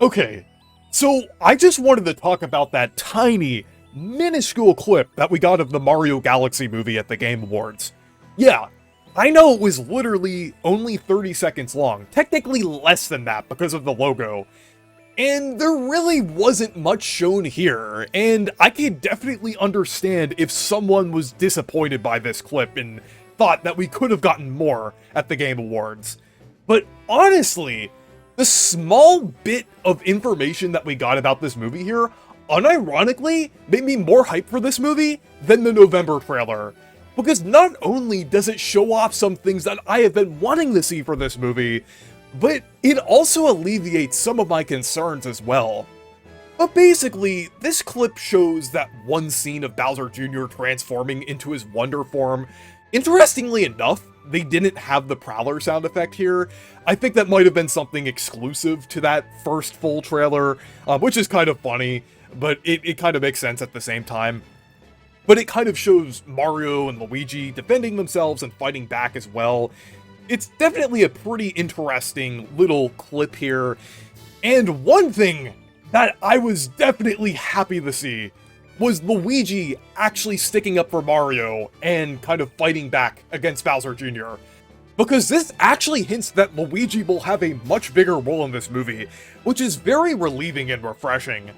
Okay, so I just wanted to talk about that tiny, minuscule clip that we got of the Mario Galaxy movie at the Game Awards. Yeah, I know it was literally only 30 seconds long, technically less than that because of the logo, and there really wasn't much shown here, and I could definitely understand if someone was disappointed by this clip and thought that we could have gotten more at the Game Awards. But honestly, the small bit of information that we got about this movie here, unironically, made me more hyped for this movie than the November trailer. Because not only does it show off some things that I have been wanting to see for this movie, but it also alleviates some of my concerns as well. But basically, this clip shows that one scene of Bowser Jr. transforming into his Wonder form. Interestingly enough, they didn't have the Prowler sound effect here. I think that might have been something exclusive to that first full trailer, which is kind of funny, but it kind of makes sense at the same time. But it kind of shows Mario and Luigi defending themselves and fighting back as well. It's definitely a pretty interesting little clip here. And one thing that I was definitely happy to see was Luigi actually sticking up for Mario and kind of fighting back against Bowser Jr. Because this actually hints that Luigi will have a much bigger role in this movie, which is very relieving and refreshing.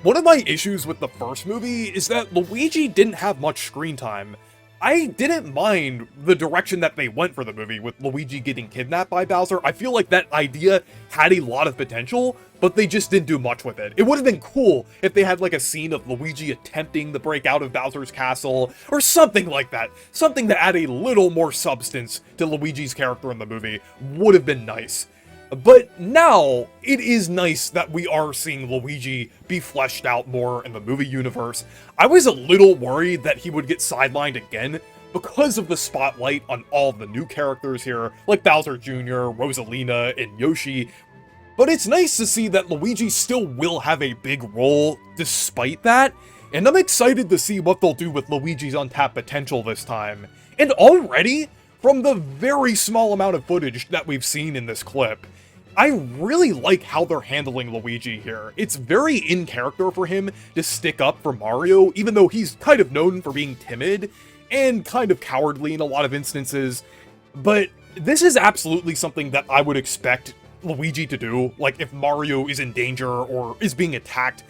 One of my issues with the first movie is that Luigi didn't have much screen time. I didn't mind the direction that they went for the movie with Luigi getting kidnapped by Bowser. I feel like that idea had a lot of potential, but they just didn't do much with it. It would have been cool if they had like a scene of Luigi attempting to break out of Bowser's castle, or something like that. Something to add a little more substance to Luigi's character in the movie would have been nice. But now, it is nice that we are seeing Luigi be fleshed out more in the movie universe. I was a little worried that he would get sidelined again because of the spotlight on all the new characters here, like Bowser Jr., Rosalina, and Yoshi. But it's nice to see that Luigi still will have a big role despite that, and I'm excited to see what they'll do with Luigi's untapped potential this time. And already, from the very small amount of footage that we've seen in this clip, I really like how they're handling Luigi here. It's very in character for him to stick up for Mario, even though he's kind of known for being timid and kind of cowardly in a lot of instances. But this is absolutely something that I would expect Luigi to do. Like, if Mario is in danger or is being attacked,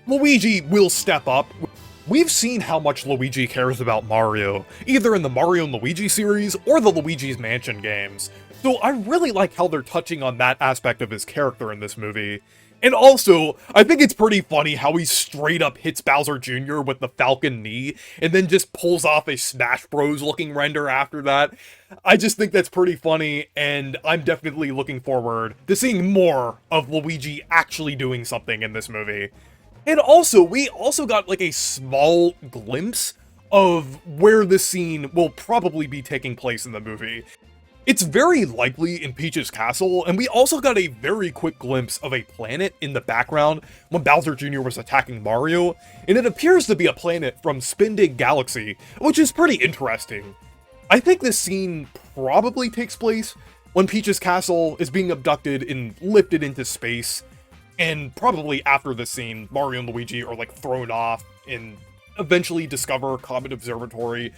Luigi will step up. We've seen how much Luigi cares about Mario, either in the Mario & Luigi series or the Luigi's Mansion games. So I really like how they're touching on that aspect of his character in this movie. And also, I think it's pretty funny how he straight up hits Bowser Jr. with the Falcon knee, and then just pulls off a Smash Bros. Looking render after that. I just think that's pretty funny, and I'm definitely looking forward to seeing more of Luigi actually doing something in this movie. And also, we also got like a small glimpse of where this scene will probably be taking place in the movie. It's very likely in Peach's castle, and we also got a very quick glimpse of a planet in the background when Bowser Jr. was attacking Mario, and it appears to be a planet from Spindig Galaxy, which is pretty interesting. I think this scene probably takes place when Peach's castle is being abducted and lifted into space, and probably after this scene, Mario and Luigi are like thrown off and eventually discover Comet Observatory.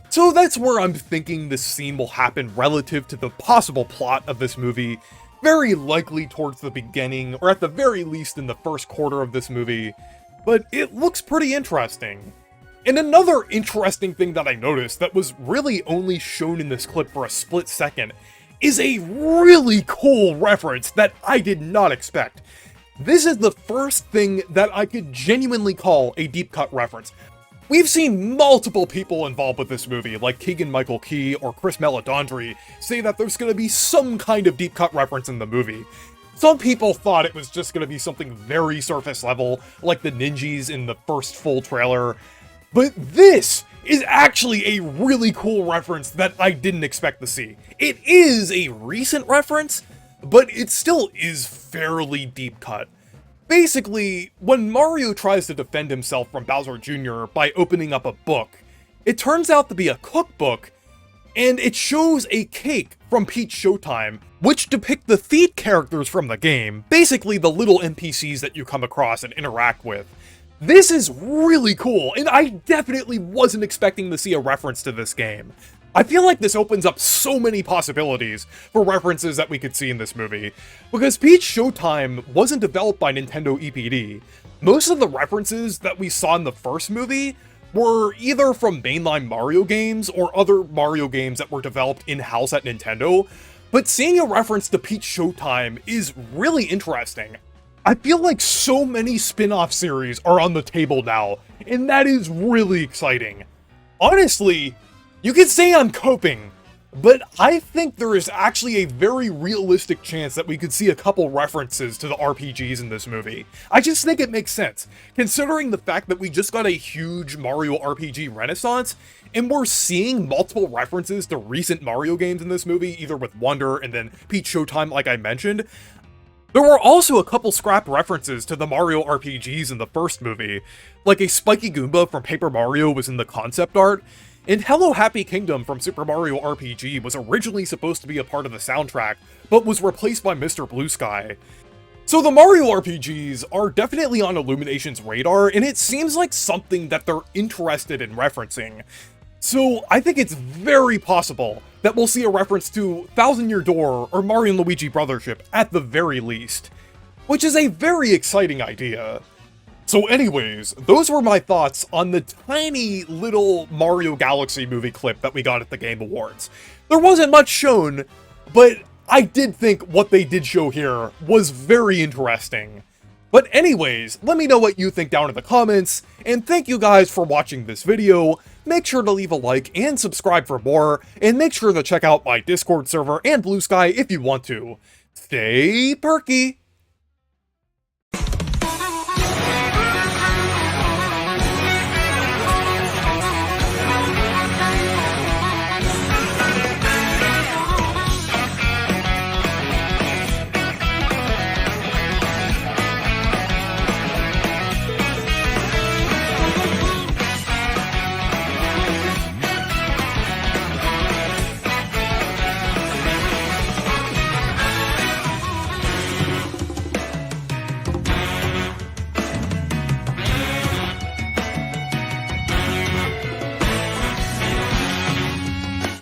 So that's where I'm thinking this scene will happen relative to the possible plot of this movie, very likely towards the beginning, or at the very least in the first quarter of this movie, but it looks pretty interesting. And another interesting thing that I noticed that was really only shown in this clip for a split second is a really cool reference that I did not expect. This is the first thing that I could genuinely call a deep cut reference. We've seen multiple people involved with this movie, like Keegan-Michael Key or Chris Meledandri, say that there's going to be some kind of deep cut reference in the movie. Some people thought it was just going to be something very surface level, like the ninjas in the first full trailer. But this is actually a really cool reference that I didn't expect to see. It is a recent reference, but it still is fairly deep cut. Basically, when Mario tries to defend himself from Bowser Jr. by opening up a book, it turns out to be a cookbook, and it shows a cake from Peach Showtime, which depict the Theed characters from the game, basically the little NPCs that you come across and interact with. This is really cool, and I definitely wasn't expecting to see a reference to this game. I feel like this opens up so many possibilities for references that we could see in this movie, because Peach Showtime wasn't developed by Nintendo EPD. Most of the references that we saw in the first movie were either from mainline Mario games or other Mario games that were developed in-house at Nintendo, but seeing a reference to Peach Showtime is really interesting. I feel like so many spin-off series are on the table now, and that is really exciting. Honestly, you could say I'm coping, but I think there is actually a very realistic chance that we could see a couple references to the RPGs in this movie. I just think it makes sense, considering the fact that we just got a huge Mario RPG renaissance, and we're seeing multiple references to recent Mario games in this movie, either with Wonder and then Peach Showtime like I mentioned. There were also a couple scrap references to the Mario RPGs in the first movie, like a Spiky Goomba from Paper Mario was in the concept art, and Hello Happy Kingdom from Super Mario RPG was originally supposed to be a part of the soundtrack, but was replaced by Mr. Blue Sky. So the Mario RPGs are definitely on Illumination's radar, and it seems like something that they're interested in referencing. So I think it's very possible that we'll see a reference to Thousand Year Door or Mario & Luigi Brothership at the very least, which is a very exciting idea. So anyways, those were my thoughts on the tiny little Mario Galaxy movie clip that we got at the Game Awards. There wasn't much shown, but I did think what they did show here was very interesting. But anyways, let me know what you think down in the comments, and thank you guys for watching this video. Make sure to leave a like and subscribe for more, and make sure to check out my Discord server and Blue Sky if you want to. Stay perky!